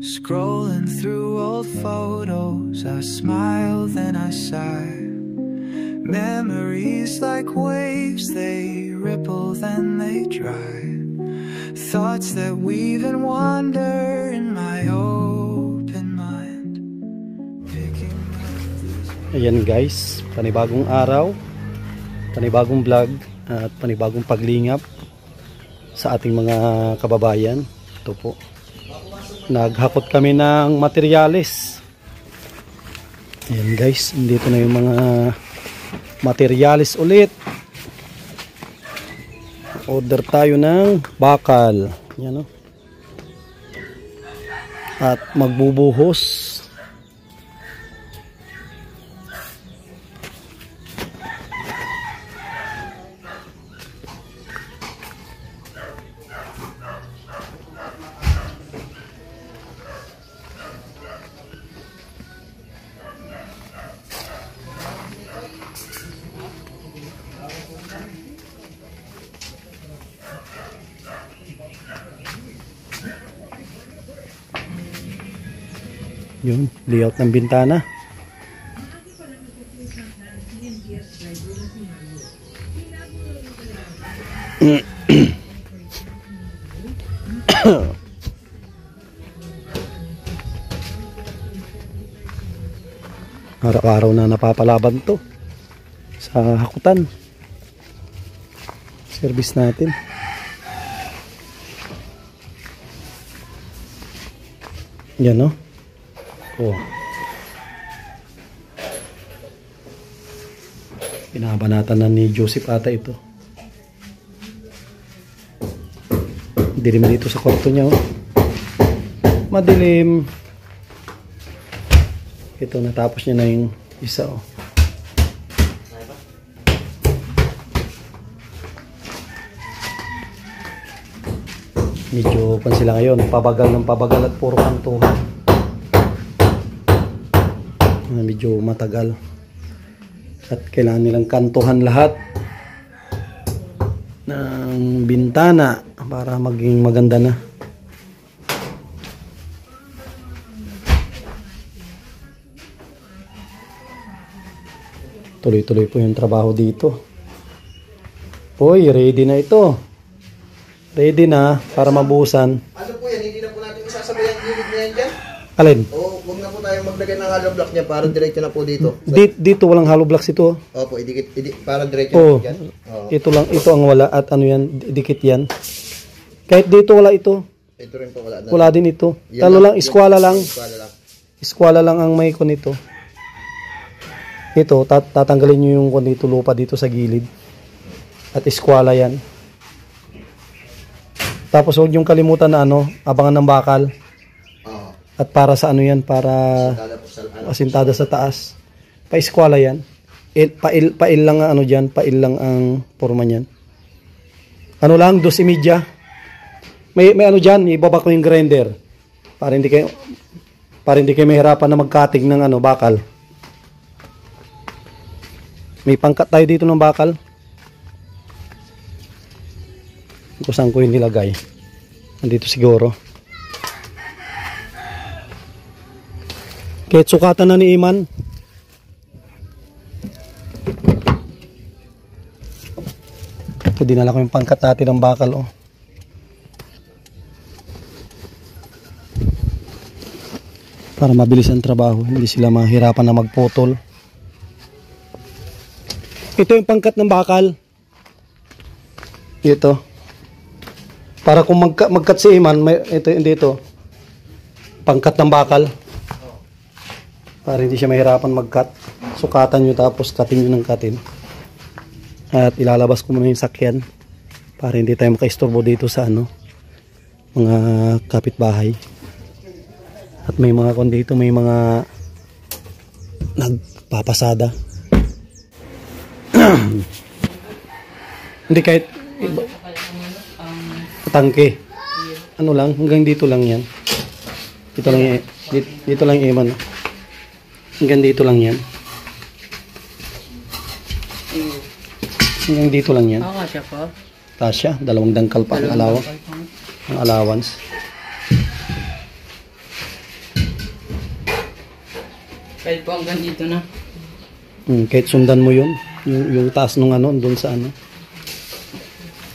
Scrolling through old photos, I smile, then I sigh. Memories like waves, they ripple, then they dry. Thoughts that weave and wander in my open mind. Ayan guys, panibagong araw, panibagong vlog at panibagong paglingap sa ating mga kababayan. Ito po, naghakot kami ng materyales. Ayan guys, dito na yung mga materyales ulit. Order tayo ng bakal. Yan, no? At magbubuhos. Yun, layout ng bintana. Araw-araw na napapalaban to sa hakutan. Service natin. Yan, no? Oh. Pinabanatan na ni Joseph ata ito. Dilim dito sa kwarto niya, oh. Madilim. Ito, natapos niya na yung isa, oh. Medyo pan sila ngayon, pabagal ng pabagal at puro kantuhan. Medyo matagal at kailangan nilang kantuhan lahat ng bintana para maging maganda na. Tuloy-tuloy po yung trabaho dito. Hoy, ready na ito. Ready na para mabuhusan. Ano po yan? Hindi na po natin isasabayan yung unit na yan dyan? Alin? O, huwag na po tayo maglagay ng hollow block niya para diretso na po dito. Dito walang hollow blocks ito. Opo, para diretso Oh, na dyan. ito lang, ito ang wala at ano yan, dikit yan. Kahit dito wala ito. Ito rin po wala na. Wala din ito. Yan Talo lang, eskwala lang. Eskwala lang. Eskwala lang ang may kon nito. Ito, tatanggalin nyo yung kon dito, lupa dito sa gilid. At eskwala yan. Tapos huwag yung kalimutan na ano, abangan ng bakal. At para sa ano yan, para asintada sa taas. Pa-eskwala yan. Pail lang ang ano dyan, pail lang ang forma niyan. Ano lang, 2.5. May ano dyan, ibaba ko yung grinder. Para hindi kayo mahirapan na mag-cutting ng ano, bakal. May pangkat tayo dito ng bakal. Kung saan ko yung nilagay. Nandito siguro. Kahit sukatan na ni Iman. Ito, dinala ko yung pangkat natin ng bakal, oh. Para mabilis ang trabaho. Hindi sila mahirapan na magputol. Ito yung pangkat ng bakal. Ito. Para kung mag-cut si Iman, ito yung dito. Pangkat ng bakal. Para hindi siya mahirapan mag-cut. Sukatan nyo tapos cutin nyo ng cutin. At ilalabas ko muna yung sakyan. Para hindi tayo makaistorbo dito sa ano, mga kapitbahay. At may mga kon dito, may mga nagpapasada. Hindi kahit tangke. Ano lang, hanggang dito lang yan. Dito lang yung Iman. Hanggang dito lang yan. Hanggang dito lang yan. Kasya po. Kasya, 2 dangkal pa ang allowance. Kahit po hanggang dito na. Kahit sundan mo yun. Yung taas nung ano, doon sa ano.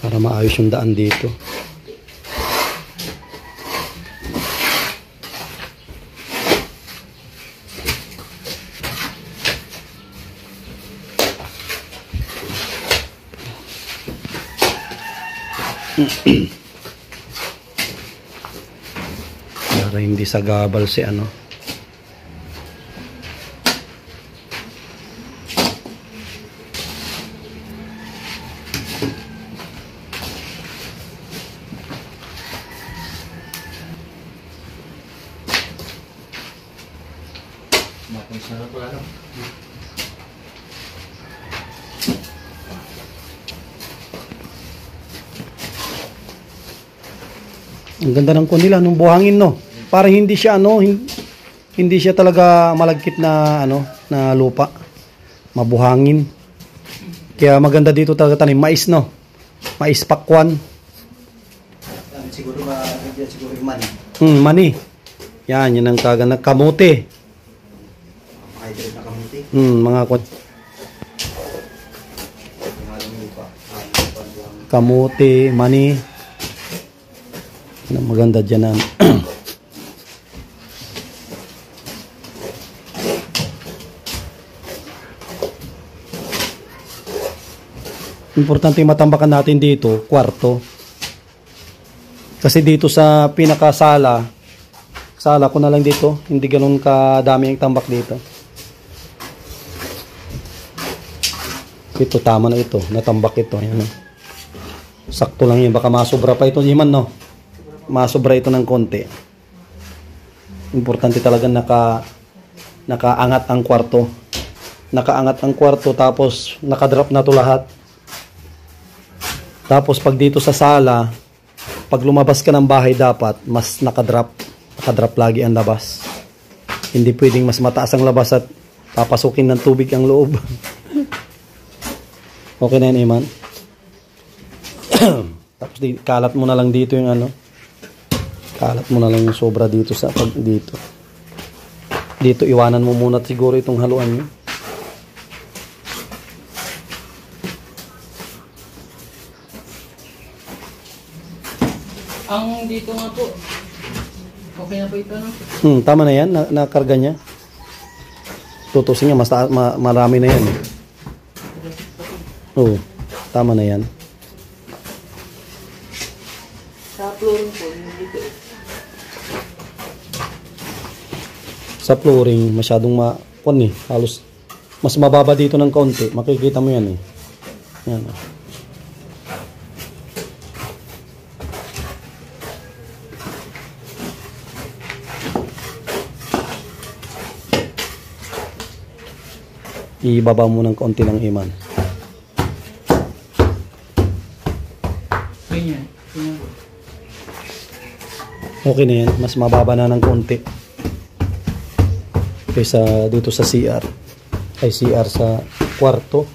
Para maayos yung daan dito. Para hindi sagabal si ano. Ang ganda ng nila nung buhangin, no. Para hindi siya ano, hindi siya talaga malagkit na ano, na lupa. Mabuhangin. Kaya maganda dito talaga tanim mais, no. Mais pakwan. Siguro siguro yung mani. Mani. Yan ang kaganda. Kamote. Hydrate na kamuti. Mga kamote, mani. Maganda dyan. Importante matambakan natin dito, kwarto. Kasi dito sa pinakasala, sala ko na lang dito, hindi ganoon kadami ang tambak dito. Ito tama na ito, natambak ito. Ayan, sakto lang yun, baka masobra pa ito, Jiman, no? Masobra ito ng konti. Importante talaga nakaangat ang kwarto. Nakaangat ang kwarto tapos nakadrop na to lahat. Tapos pag dito sa sala, pag lumabas ka ng bahay dapat mas nakadrop lagi ang labas. Hindi pwedeng mas mataas ang labas at papasukin ng tubig ang loob. Okay na yan, Iman. Tapos kalat mo na lang dito yung ano. Kalat mo na lang yung sobra dito sa pag dito. Dito iwanan mo muna siguro itong haluan niyo. Ang dito nga po. Okay na po ito, no? Tama na yan, nakarga niya. Tutusin niya, marami na yan. Oo, tama na yan. Sa flooring po, dito. Sa flooring, masyadong halos mas mababa dito ng kaunti. Makikita mo yan eh. Yan. Ibaba mo ng kaunti ng Iman. Ganyan. Okay na yan. Mas mababa na ng kaunti. Kaysa dito sa CR. Ay CR sa kwarto.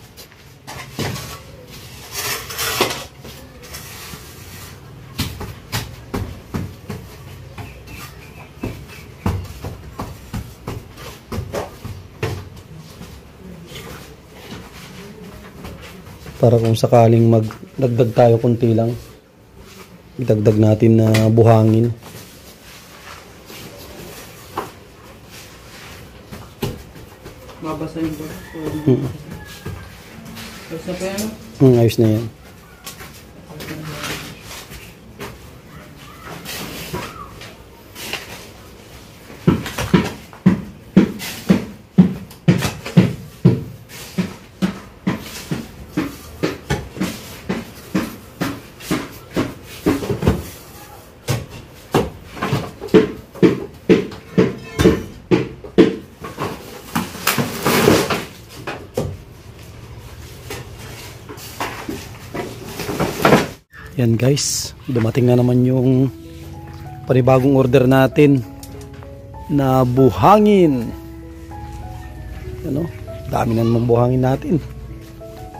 Para kung sakaling magdagdag tayo kunti lang, idagdag natin na buhangin. Mabasa yung po. Ayos na po yan, no? Ayos na yan. Yan guys, dumating na naman yung panibagong order natin na buhangin. Ano? Dami na naman buhangin natin.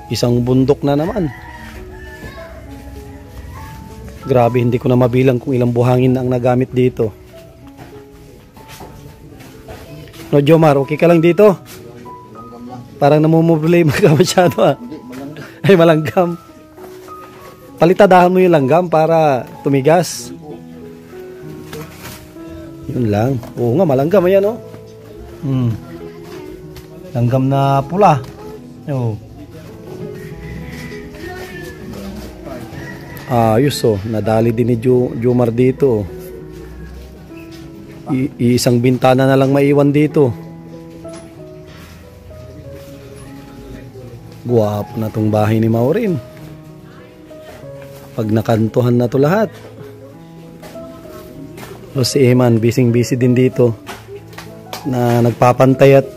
Isang bundok na naman. Grabe, hindi ko na mabilang kung ilang buhangin na ang nagamit dito. No, Jomar, okay ka lang dito? Parang namumblame ka masyado ah. Ay, malanggam. Palitadahan mo yung langgam para tumigas. Yun lang. Oo nga, malanggam. Ayan, oh. Langgam na pula. Oo. Ayos, oh. Nadali din ni Jomar dito. Isang bintana na lang maiwan dito. Guwapo na tong bahay ni Maureen. Pag nakantuhan na to lahat. O si Eman, busy din dito. Na nagpapantay at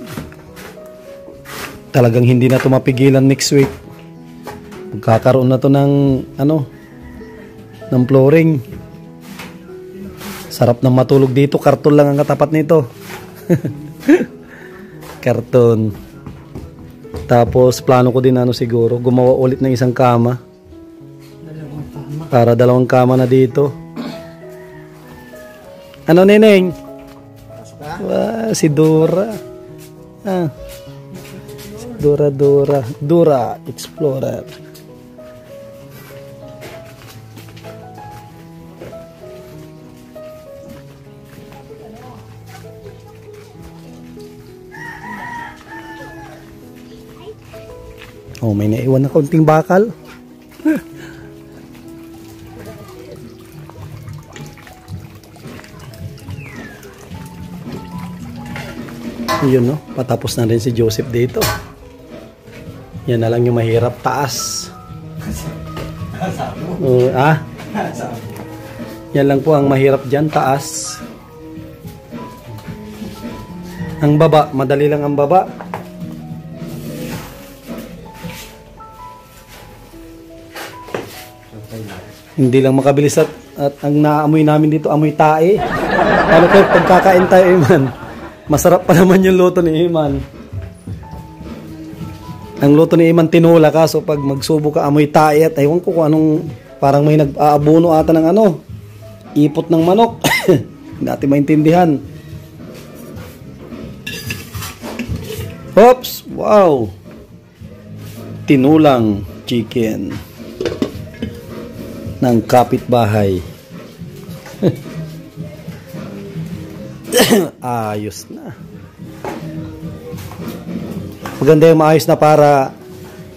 talagang hindi na to mapigilan next week. Magkakaroon na to ng ng flooring. Sarap ng matulog dito. Karton lang ang katapat nito. Karton. Tapos plano ko din siguro gumawa ulit ng isang kama. Para dalawang kama na dito. Ano, Neneng? Wow, si Dora. Si Dora Explorer. Oh, may naiwan na konting bakal. Yun, no? Patapos na rin si Joseph dito. Yan na lang yung mahirap, taas. Yan lang po ang mahirap dyan, taas. Ang baba, madali lang ang baba. Hindi lang makabilis at ang naamoy namin dito, amoy tae. Ano kayo pagkakain tayo, Iman? Masarap pa naman yung luto ni Iman. Ang luto ni Iman tinula, kaso pag magsubo ka, amoy tae at ewan ko kung anong, parang may nag-aabuno ata ng ipot ng manok. Hindi natin maintindihan. Oops! Wow! Tinulang chicken ng kapitbahay. Ayos na. Maganda yung maayos na para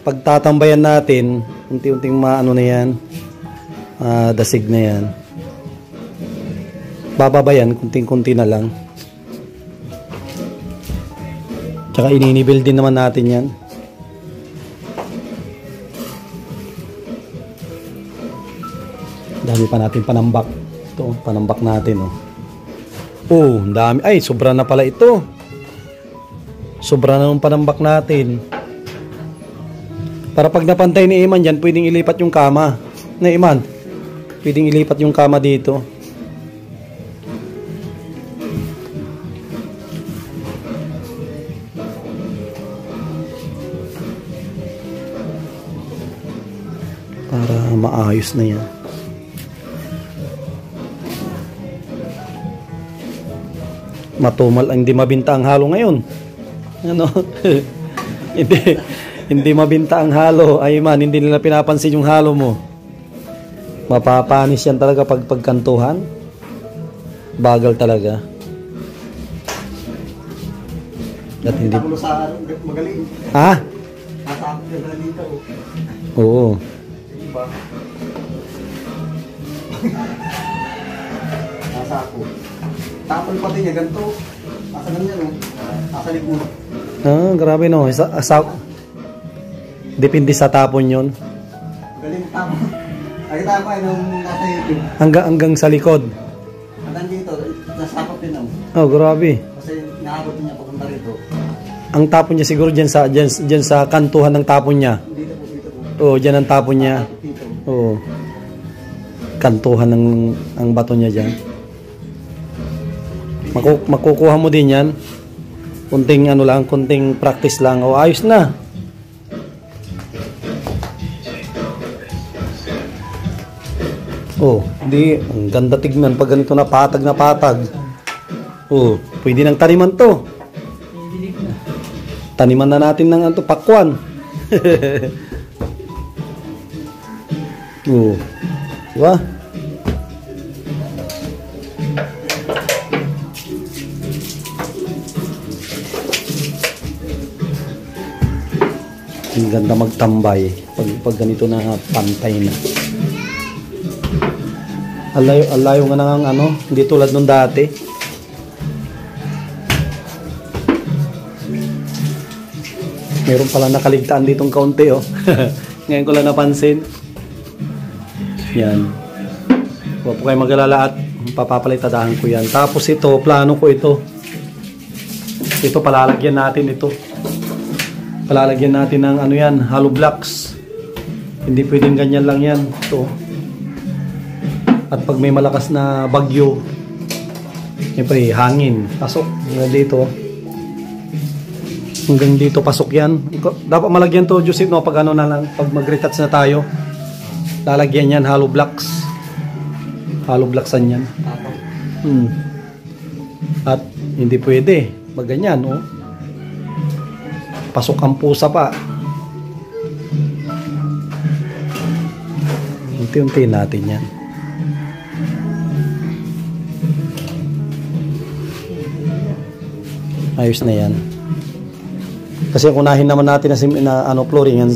pagtatambayan natin, unti-unting maano na yan, dasig na yan. Bababayan, kunting-kunti na lang. Tsaka ininibil din naman natin yan. Dami pa natin panambak. Ito, panambak natin, oh. Oh, dami. Ay, sobra na pala ito. Sobra na ng panambak natin. Para pag napantay ni Iman dyan, pwedeng ilipat yung kama. Na Iman, pwedeng ilipat yung kama dito. Para maayos na yan. Matumal, hindi mabinta ang halo ngayon. Ano? hindi mabinta ang halo. Ay man, hindi nila pinapansin yung halo mo. Mapapanis yan talaga pag pagkantuhan. Bagal talaga. At hindi magaling. Ha? Nasakot ka dito. Oo. Diba? Nasakot. Tapon pati niya ganito. Asa na niya, no? Asa likod. Grabe, no. Depende sa tapon yun. Galing tapon. Ay, tapon ay nung nasa YouTube. Hanggang sa likod. Hanggang dito, nasakot din, no? Oh, grabe. Kasi naabot niya papunta rito. Ang tapon niya siguro dyan sa kantuhan ng tapon niya. Dito po. Oo, dyan ang tapon niya. Oo. Kantuhan ang bato niya dyan. Makukuha mo din yan. Kunting kunting practice lang. O, ayos na. Oh, hindi. Ang ganda tignan pag ganito na patag. Oh, pwede nang taniman to. Taniman na natin ng ano, pakwan. Oh. Diba? Ang ganda magtambay pag ganito na pantay na. Alayo nga nang ano, hindi tulad nung dati. Meron pala nakaligtaan ditong kaunti oh. Ngayon ko lang napansin. Yan. Huwag po kayo mag-alala at papapalitadahan ko yan. Tapos ito, plano ko ito. Ito palalagyan natin ito. Palalagyan natin ng ano yan, hollow blocks. Hindi pwedeng ganyan lang yan. Ito. At pag may malakas na bagyo, siyempre hangin, pasok. Hanggang dito. Hanggang dito pasok yan. Dapat malagyan to, Joseph, no? Pag ano na lang, pag mag-retouch na tayo, lalagyan yan, hollow blocks. Hollow blocksan yan. At hindi pwede. Pag ganyan, no? Pasok ang pusa pa. Unti-unti natin yan. Ayos na yan. Kasi unahin naman natin na ano, flooring yan,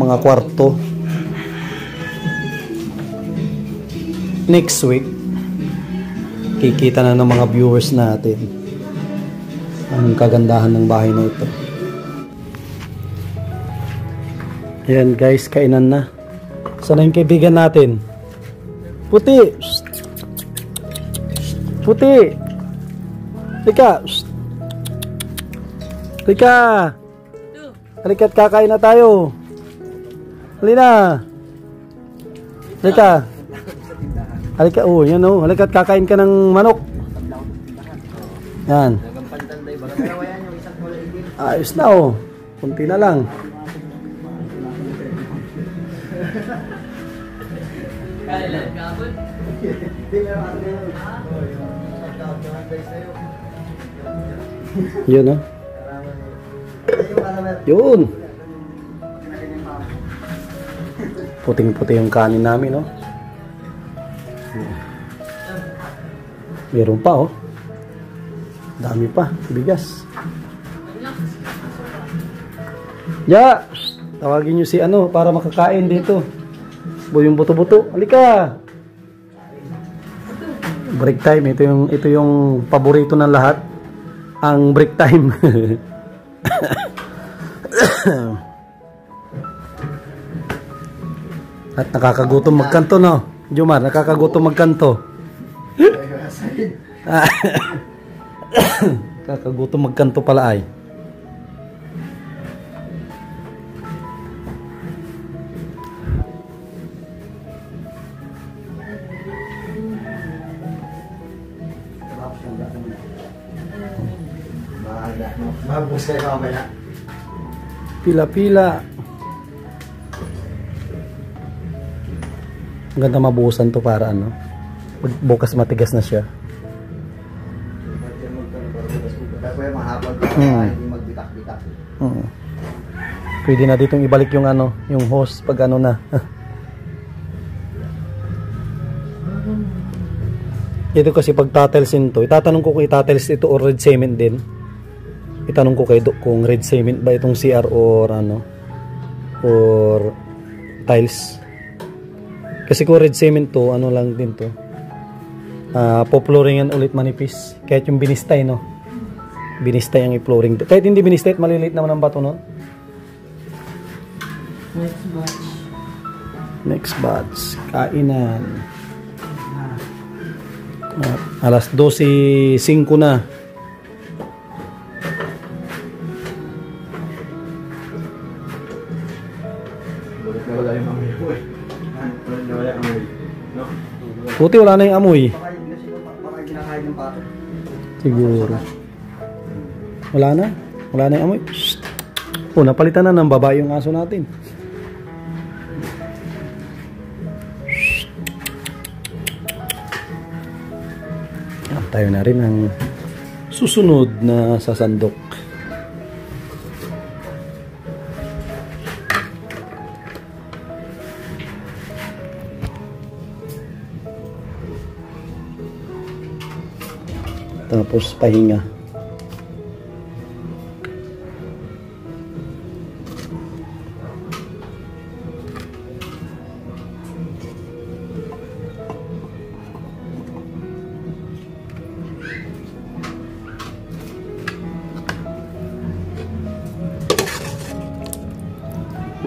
mga kwarto. Next week, kikita na ng mga viewers natin ang kagandahan ng bahay na ito. Ayan guys, kainan na. Sana yung kaibigan natin? Puti! Puti! Halika! Halika! Halika at kakain na tayo. Halina! Halika! Halika, oh, yan oh. Halika at kakain ka ng manok. Yan. Ayos na oh. Kunti na lang. Yun oh. Yun. Puting-puti yung kanin namin oh. Meron pa oh. Dami pa, bigas. Ya, tawagin nyo si ano para makakain dito. Yung buto-buto. Halika. Break time, ito yung paborito ng lahat. Ang break time. At nakakagutom magkanto no. Jomar, nakakagutom magkanto. Kakagutom magkanto pala ay. Pila-pila. Ang ganda mabuhusan to para ano. Bukas matigas na siya. Pwede na ditong ibalik yung ano, yung hose pag ano na. Ito kasi pag tatilsin to, itatanong ko kung itatils ito or red cement din. Itanong ko kay Dok kung red cement ba itong CR or ano or tiles. Kasi kung red cement to, ano lang din to. Po-flooringan ulit manipis. Kahit yung binistay no. Binistay ang i-flooring. Kahit hindi binistay, maliliit naman ang bato no. Next batch. Next batch. Kainan. Alas 12:05 na. Puti wala na yung amoy. Siguro. Wala na? Wala na yung amoy? Shhh. Oh, napalitan na ng babae yung aso natin. Tayo na rin ang susunod na sasandok. Tapos pahinga.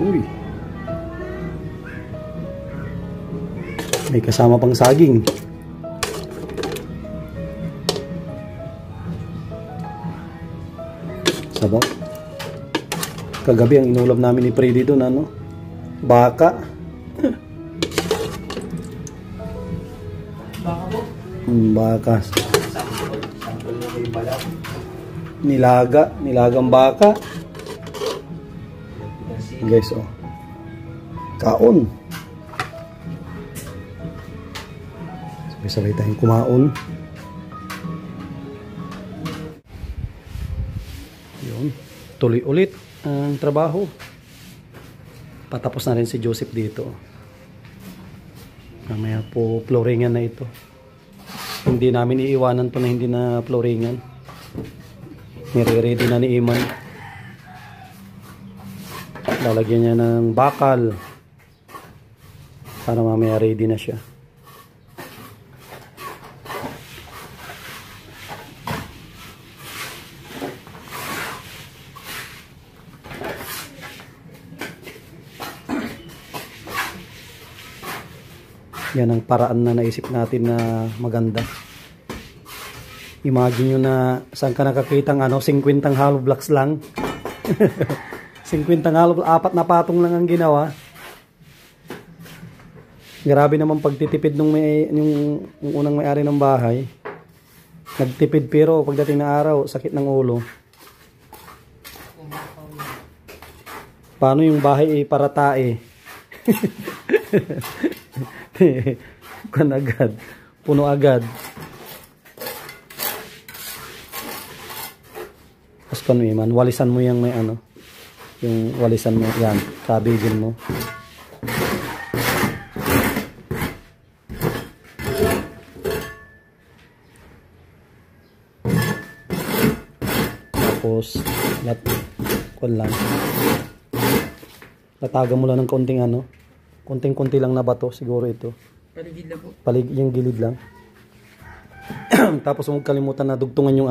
Uy. May kasama pang saging. Sabaw. Kagabi ang inulam namin ni Freddy doon, ano? Baka. Baka po. Baka. Nilagang baka. Guys, oh. Kaon. Sabay-sabay tayong kumaon. Yun. Tuloy ulit ang trabaho. Patapos na rin si Joseph dito. Mamaya po flooringan na ito. Hindi namin iiwanan to na hindi na flooringan. Nire-ready na ni Iman. Lalagyan niya ng bakal para mamaya ready na siya. Yan ang paraan na naisip natin na maganda. Imagine nyo na saan ka nakakitang 50 hollow blocks lang. 50 hollow, 4 na patong lang ang ginawa. Grabe naman pagtitipid nung yung unang may-ari ng bahay. Nagtipid pero pagdating ng araw, sakit ng ulo. Paano yung bahay paratae? Kan agad. Puno agad. Tapos kano Iman, walisan mo yung may yung walisan mo, yan, kabigin mo. Tapos latagan mo lang ng konting-konti lang na bato siguro ito. Paligid lang po. Yung gilid lang. Tapos huwag kalimutan na dugtungan yung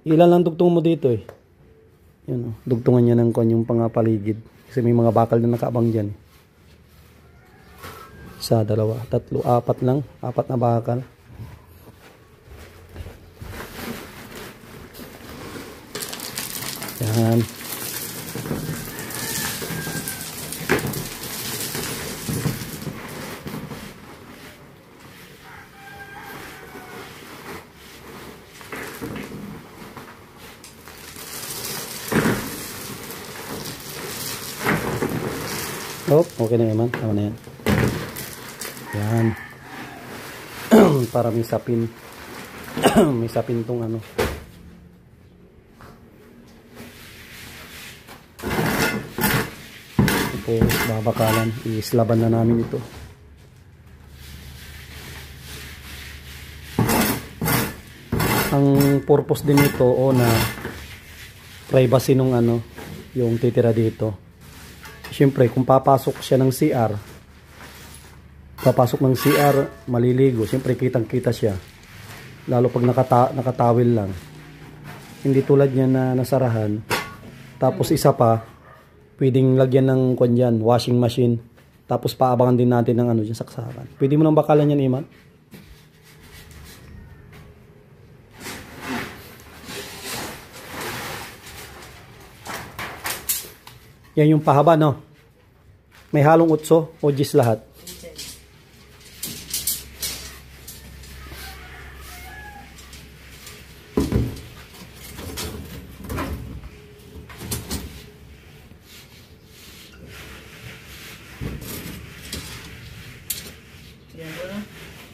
ilan lang dugtungan mo dito eh. Yun, dugtungan niya ng yung pangapaligid. Kasi may mga bakal na nakaabang dyan. 1, 2, 3, 4 lang. 4 na bakal. Yan. Oh, okay na naman. Tama na yan. Yan. Para may sapin. May sapin tong Tapos babakalan. Iislaban na namin ito. Ang purpose din nito na privacy nung yung titira dito. Siyempre, kung papasok siya ng CR, maliligo. Siyempre, kitang-kita siya. Lalo pag nakatawil lang. Hindi tulad niya na nasarahan. Tapos isa pa, pwedeng lagyan ng washing machine. Tapos paabangan din natin ng dyan, saksakan. Pwede mo nang bakalan yan, Iman? Yan yung pahaba, no? May halong 8 o 10 lahat.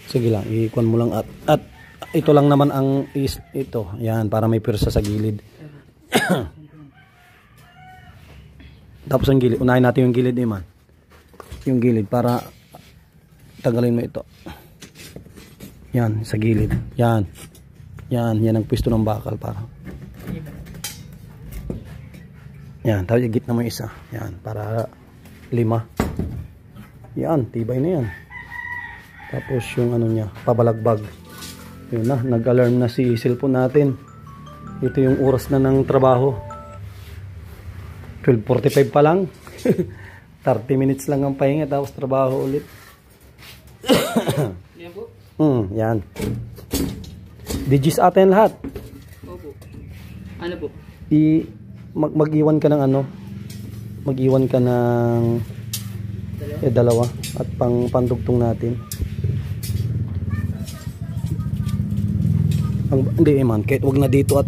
Sige lang, ikon mo lang at ito lang naman ang ito. Yan, para may pirsa sa gilid. Tapos ang gilid, unahin natin yung gilid, Iman. Yung gilid para tanggalin mo ito. Yan, sa gilid. Yan. Yan ang pwesto ng bakal para. Yan, tapos igit na mo isa. Yan, para 5. Yan, tibay na yan. Tapos yung ano niya, pabalagbag. Yun na, nag-alarm na si cellphone natin. Ito yung oras na ng trabaho. 12:45 pa lang. 30 minutes lang ang pahinga, tapos trabaho ulit. Yan po? Yan. Digis atin lahat. Opo. Ano po? Mag-iwan ka ng ano? Mag-iwan ka ng dalawa at pandugtong natin. Hindi man, kahit wag na dito at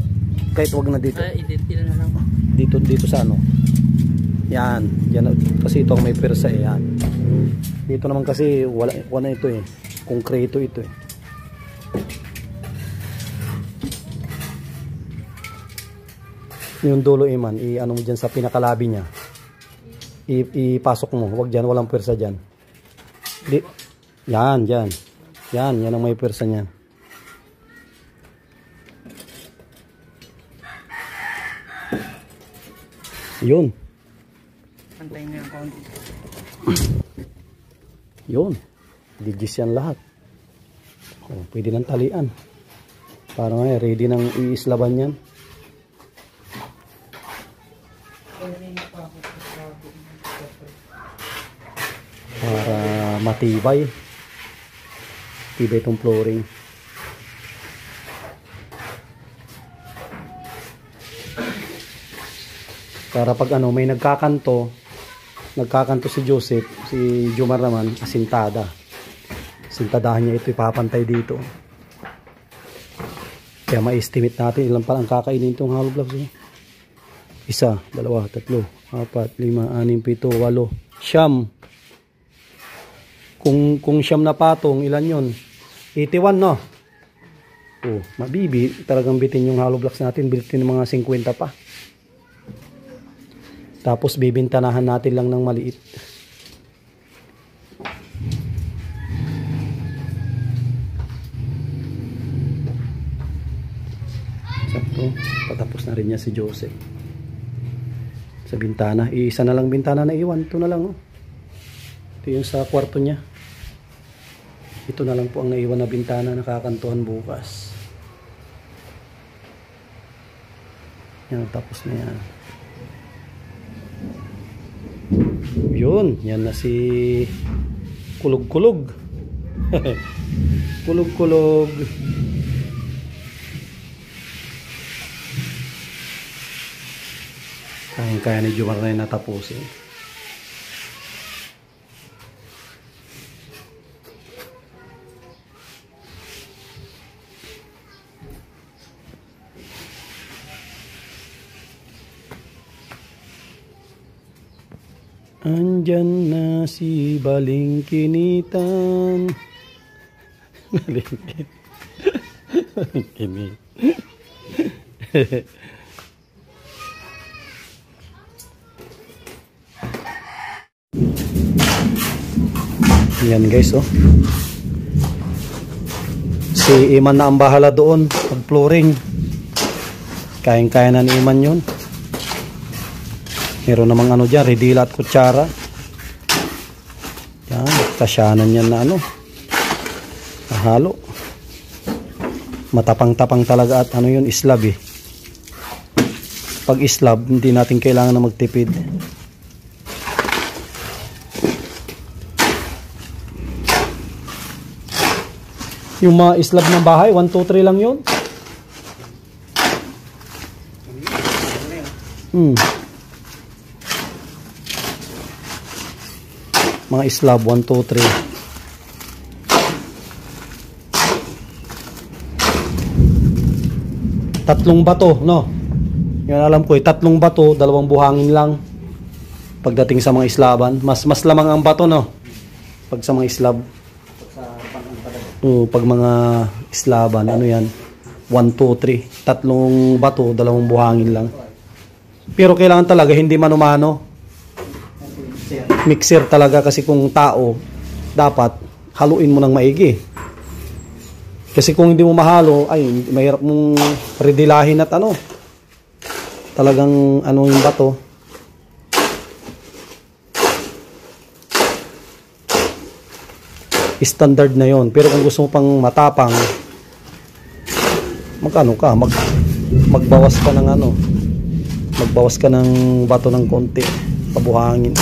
kahit wag na dito. Ilan na lang po. Dito sa ano. Yan kasi ito ang may persa yan. Dito naman kasi wala ito eh. Konkreto ito eh. Yung dulo man, ano mo dyan sa pinakalabi niya. Ipasok mo, wag dyan, walang persa dyan. Yan ang may persa niyan. Yun. Pantayin na yung konti. Yun. Digis yan lahat. Pwede ng talian. Para nga ready nang iislaban yan. Para matibay. Tibay itong flooring. Para pag ano, may nagkakanto si Joseph, si Jomar naman, asintadahan niya ito, ipapantay dito. Kaya ma-estimate natin ilan pa ang kakainin itong hollow blocks. 1, 2, 3, 4, 5, 6, 7, 8, 9. Kung siyam na patong, ilan yun? 81, no? Mabibi, talagang bitin yung hollow blocks natin, bitin ng mga 50 pa. Tapos bibintanahan natin lang ng maliit. Sakto, patapos na rin niya si Joseph. Sa bintana, isa na lang bintana na iwan. Ito na lang. Ito yung sa kwarto niya. Ito na lang po ang naiwan na bintana na kakantuhan bukas. Yan, tapos na yan. Yun, yan na si kulog-kulog. Kulog-kulog. Kaya ni Jomar na yung natapusin. Andyan na si Balingkinitan. Balingkin. Balingkinit. Yan guys, oh. Si Iman na ang bahala doon pag flooring. Kayang-kaya na ni Iman yun. Meron namang ano dyan, redila at kutsara. Yan, kasyanan yan na ano. Nahalo. Matapang-tapang talaga at ano yun, islab eh. Pag islab, hindi natin kailangan na magtipid. Yung mga islab ng bahay, 1, 2, 3 lang yun. Mga islab 1, 2, 3. Tatlong bato, no? Yan alam ko, 3 bato, 2 buhangin lang. Pagdating sa mga islaban, mas lamang ang bato, no? Pag sa mga islab. Pag mga islaban, ano yan? 1, 2, 3. 3 bato, 2 buhangin lang. Pero kailangan talaga hindi mano-mano. Mixer talaga kasi kung tao, dapat haluin mo ng maigi. Kasi kung hindi mo mahalo, ay mahirap mong redilahin at ano. Talagang ano yung bato. Standard na yon. Pero kung gusto mo pang matapang, magbawas ka ng ano. Magbawas ka ng bato ng konti. Pabuhangin.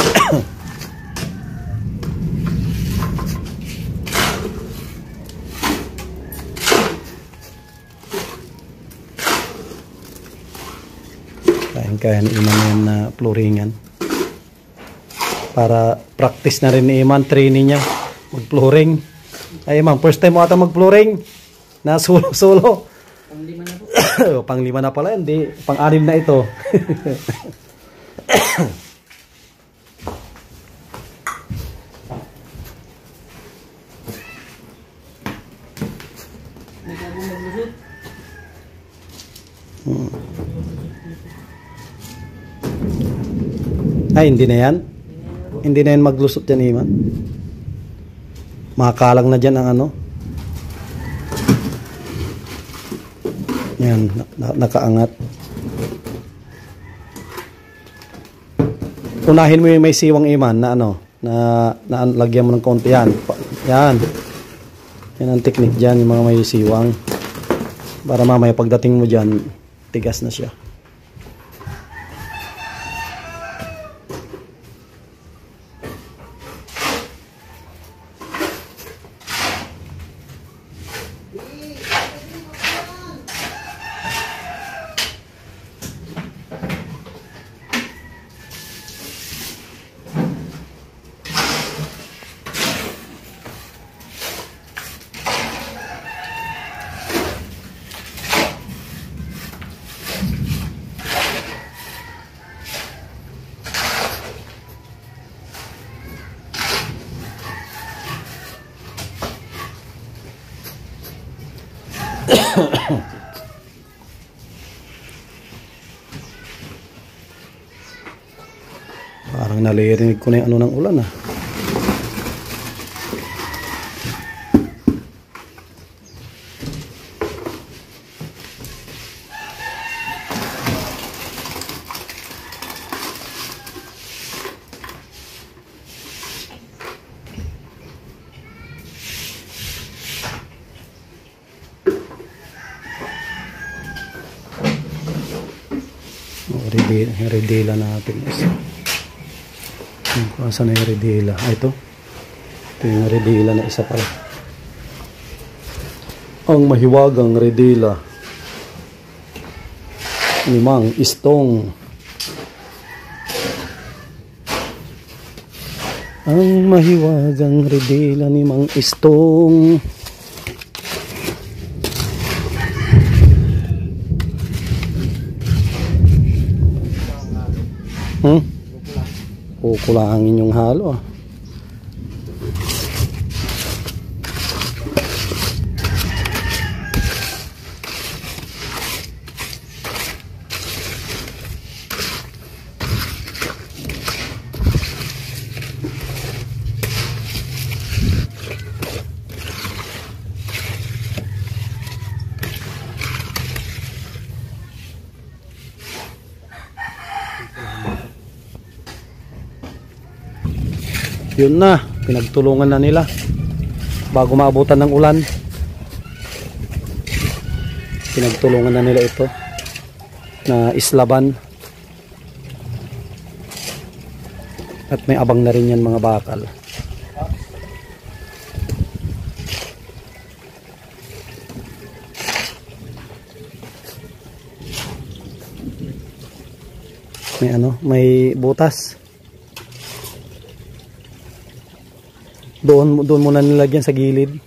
Kaya ni Iman na yan na flooringan. Para practice na rin ni Iman, training niya mag-flooring. Ay Iman, first time mo ata mag-flooring na solo. Pang-5 na po. Pang-5 na pala, hindi. Pang-6 na ito. May bago maglusot. Ay, hindi na yan. Hindi na yan maglusot yan, Iman. Makakalang na dyan ang ano. Yan, nakaangat. Unahin mo yung may siwang, Iman, na ano, na lagyan mo ng konti. Yan. Yan. Yan ang technique dyan, yung mga may siwang. Para mamaya pagdating mo dyan, tigas na siya. Parang nalirinig ko na yung ano ng ulan ah. Redila natin. Saan na yung redila? Ah, ito. Ito yung redila na isa pala. Ang mahiwagang redila ni Mang Istong. Ang mahiwagang redila ni Mang Istong. Kukulangin yung halo ah. Yun na, pinagtulungan na nila bago maabutan ng ulan. Pinagtulungan na nila ito na islaban. At may abang na rin yan mga bakal. May ano, may butas. Doon muna nilagyan sa gilid.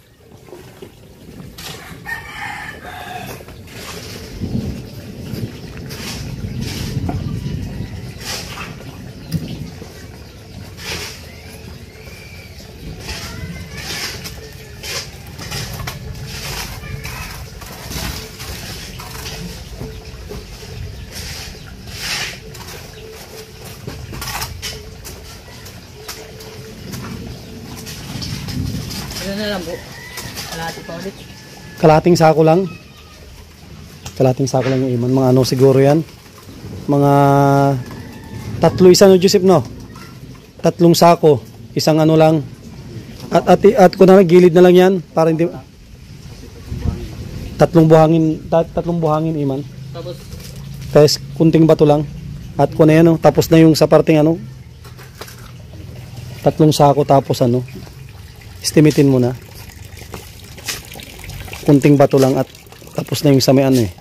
Ano na lang po? Kalahati pa ulit. Kalating sako lang. Kalating sako lang yung iman. Mga ano siguro yan. Mga 3 isa no, Joseph, no? 3 sako. Isang ano lang. At kung na gilid na lang yan. Para hindi... 3 buhangin iman. Tapos kunting bato lang. At kung na yan, no? Tapos na yung sa parting ano. 3 sako tapos ano. Estimitin mo na. Kunting bato lang at tapos na yung sa may ano eh.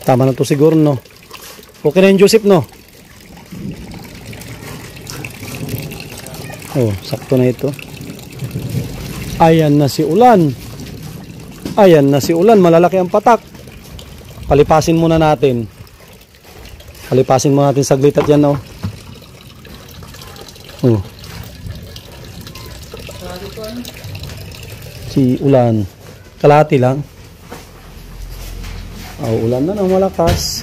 Tama na to siguro, no? Okay na yung Joseph, no? Oh, sakto na ito. Ayan na si Ulan. Ayan na si Ulan. Malalaki ang patak. Palipasin muna natin. Palipasin muna natin saglit at yan, oh. Oh. Si Ulan. Kalahati lang. Oh, ulan na ng malakas.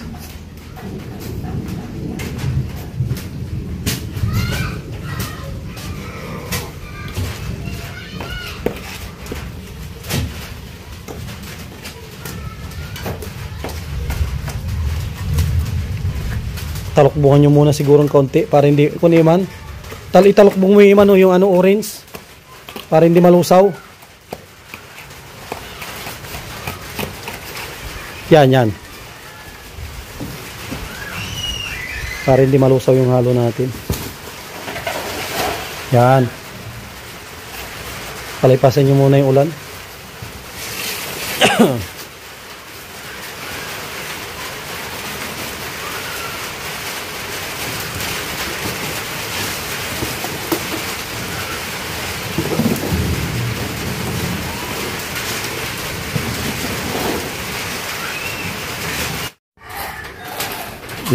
Talokbuhan nyo muna siguro ng kaunti para hindi, kung iman, italokbong mo yung iman, yung ano, orange, para hindi malusaw. Yan. Para hindi malusaw yung halo natin. Yan. Palipasan nyo muna yung ulan.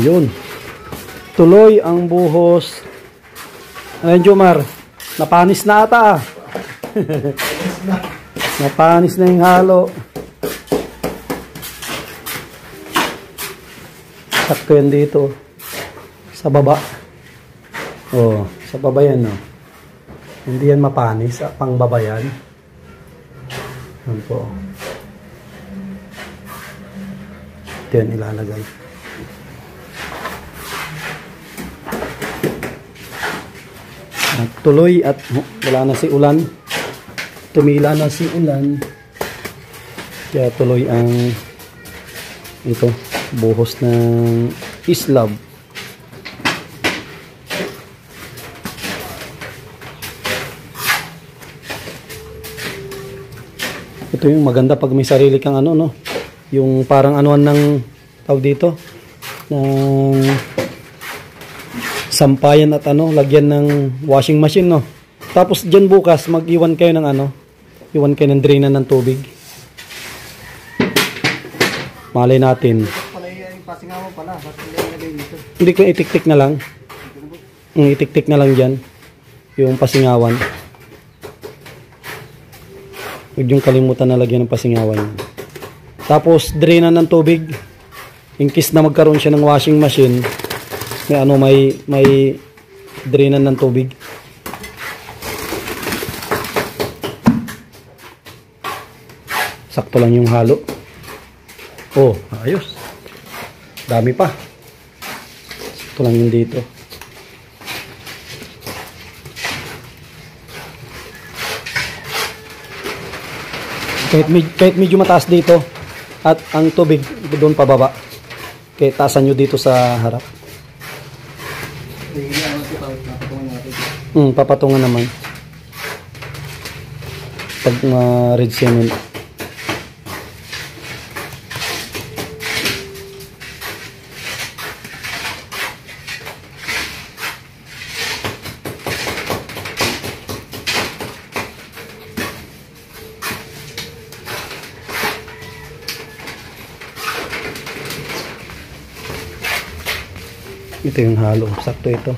Yun. Tuloy ang buhos. Ayun, Jomar. Napanis na ata. Napanis na yung halo. Sakto yan dito. Sa baba. Oh, sa baba yan, no? Hindi yan mapanis. Pang baba yan. Yan po. Ito yan ilalagay. Tuloy at wala na si Ulan. Tumila na si Ulan. Kaya tuloy ang ito, buhos ng islab. Ito yung maganda pag may sarili kang ano, no? Yung parang anuan ng tawag dito ng sampayan at ano, lagyan ng washing machine, no? Tapos dyan bukas, mag-iwan kayo ng ano, iwan kayo ng drainan ng tubig. Malay natin. Hindi ko itik-tik na lang. Itik-tik na lang dyan. Yung pasingawan. Huwag yung kalimutan na lagyan ng pasingawan. Tapos, drainan ng tubig. In case na magkaroon siya ng washing machine, may ano, may drainan ng tubig. Sakto lang yung halo. Oh, ayos. Dami pa. Sakto lang yung dito. Kahit medyo mataas dito at ang tubig doon pababa. Kaya taasan nyo dito sa harap. Papatungan naman. Pag red cement. Ito yung halo. Sakto ito.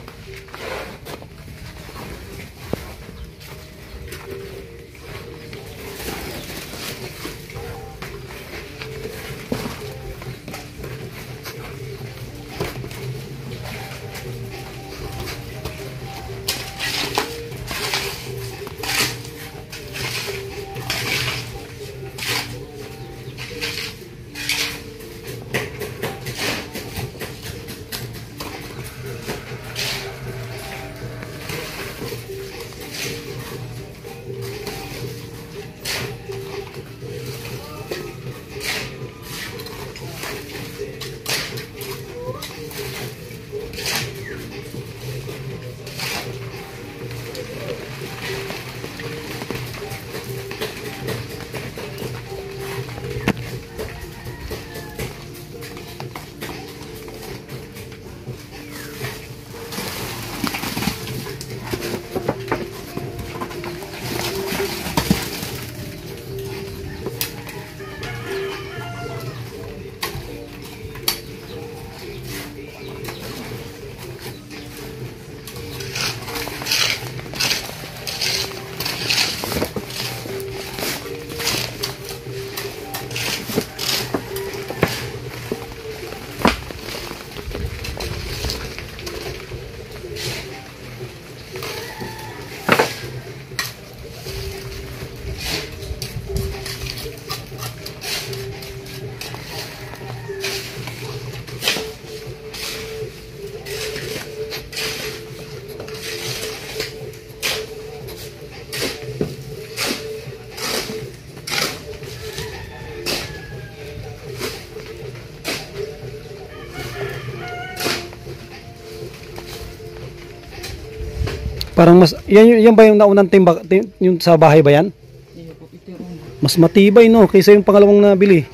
Parang mas, yan ba yung naunang timbak, yung sa bahay ba yan? Iyo po, ito yung una. Mas matibay no, kaysa yung pangalawang nabili.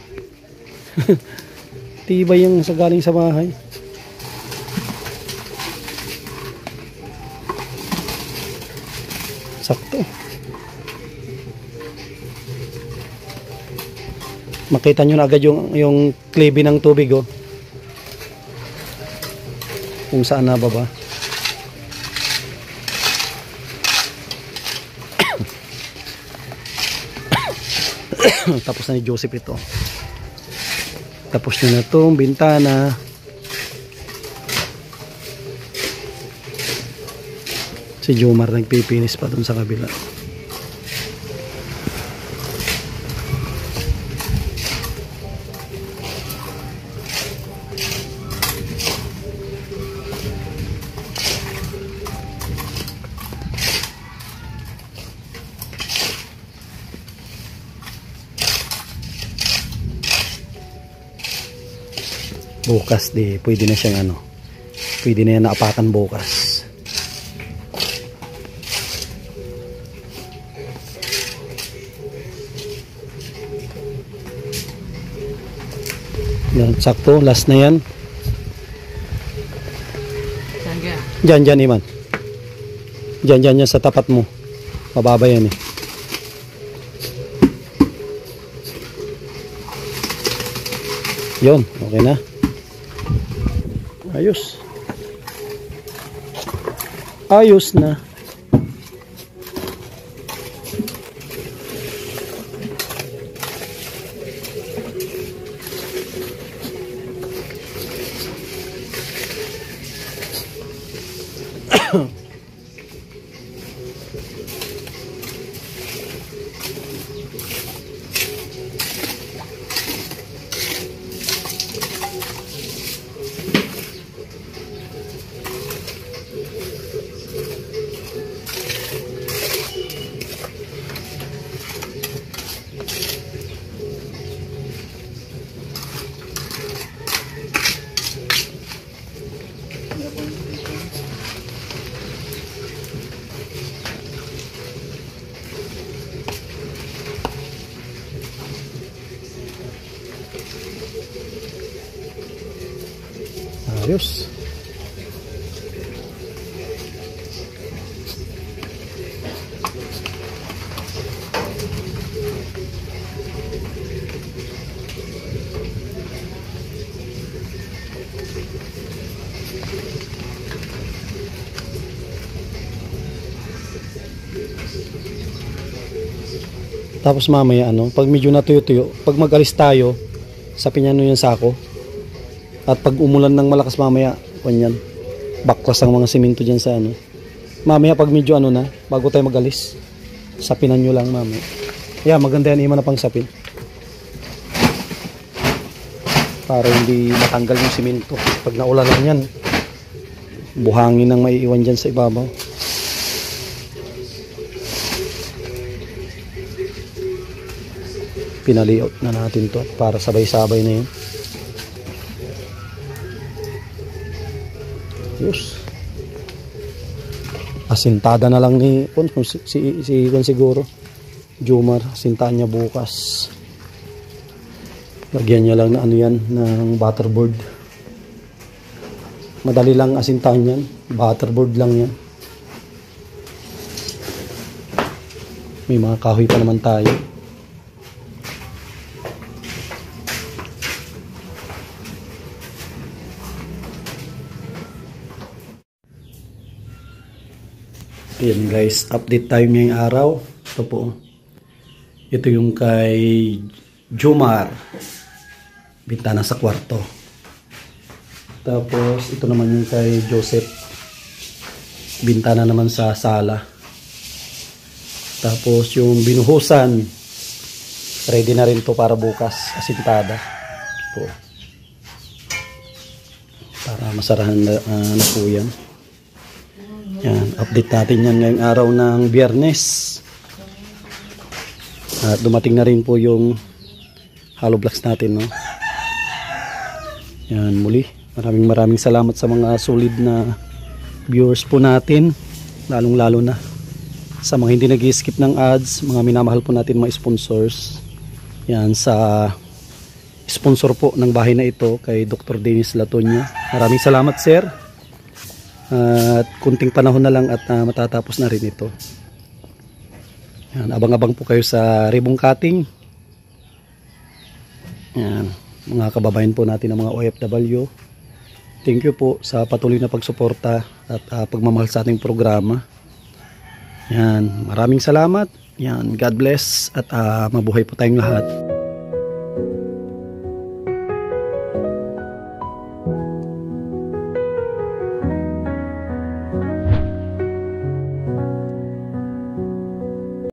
Tibay yung sa galing sa bahay. Sakto. Makita nyo na agad yung klibi ng tubig oh. Kung saan nababa. Tapos na ni Joseph ito. Tapos nyo na itong bintana. Si Jomar nagpipinis pa dun sa kabila. Bukas di pwede na siyang ano, pwede na yan naapakan bukas. Yan, sakto, last na yan. Saan kaya? Dyan Iman, dyan sa tapat mo, mababa yan eh. Yun, okay na. Ayos. Ayos na. Ayos. Tapos mamaya pag medyo natuyo-tuyo, pag mag-alis tayo, sapin nyo yung sako. At pag umulan ng malakas mamaya, kanyan, baklas ang mga simento dyan sa Mamaya pag medyo na, bago tayo mag-alis, sapinan nyo lang mamaya. Yeah, maganda yan, na pang sapin. Para hindi matanggal yung simento. Pag naulan yan, buhangin ang maiiwan dyan sa ibabaw. Pinalayout na natin to para sabay-sabay na yun. Yes. Asintada na lang ni si siguro Jomar, asintaan niya bukas. Lagyan niya lang na yan ng butterboard. Madali lang asintaan yan, butterboard lang yan. May mga kahoy pa naman tayo. Ayan guys, update tayo ngayong araw. Ito po. Ito yung kay Jomar. Bintana sa kwarto. Tapos ito naman yung kay Joseph. Bintana naman sa sala. Tapos yung binuhusan. Ready na rin to para bukas. Asintada. Po. Para masarahan na po yan. Yan, update natin yan ngayong araw ng Biyernes. At dumating na rin po yung hollow blocks natin, no? Yan, muli. Maraming salamat sa mga solid na viewers po natin. Lalong-lalo na sa mga hindi nag-skip ng ads, mga minamahal po natin mga sponsors. Yan, sa sponsor po ng bahay na ito kay Dr. Dennis Latoño. Maraming salamat, sir. At kunting panahon na lang at matatapos na rin ito. Yan, abang-abang po kayo sa ribbon cutting. Yan, mga kababayan po natin ng mga OFW. Thank you po sa patuloy na pagsuporta at pagmamahal sa ating programa. Yan, maraming salamat. Yan, God bless at mabuhay po tayong lahat.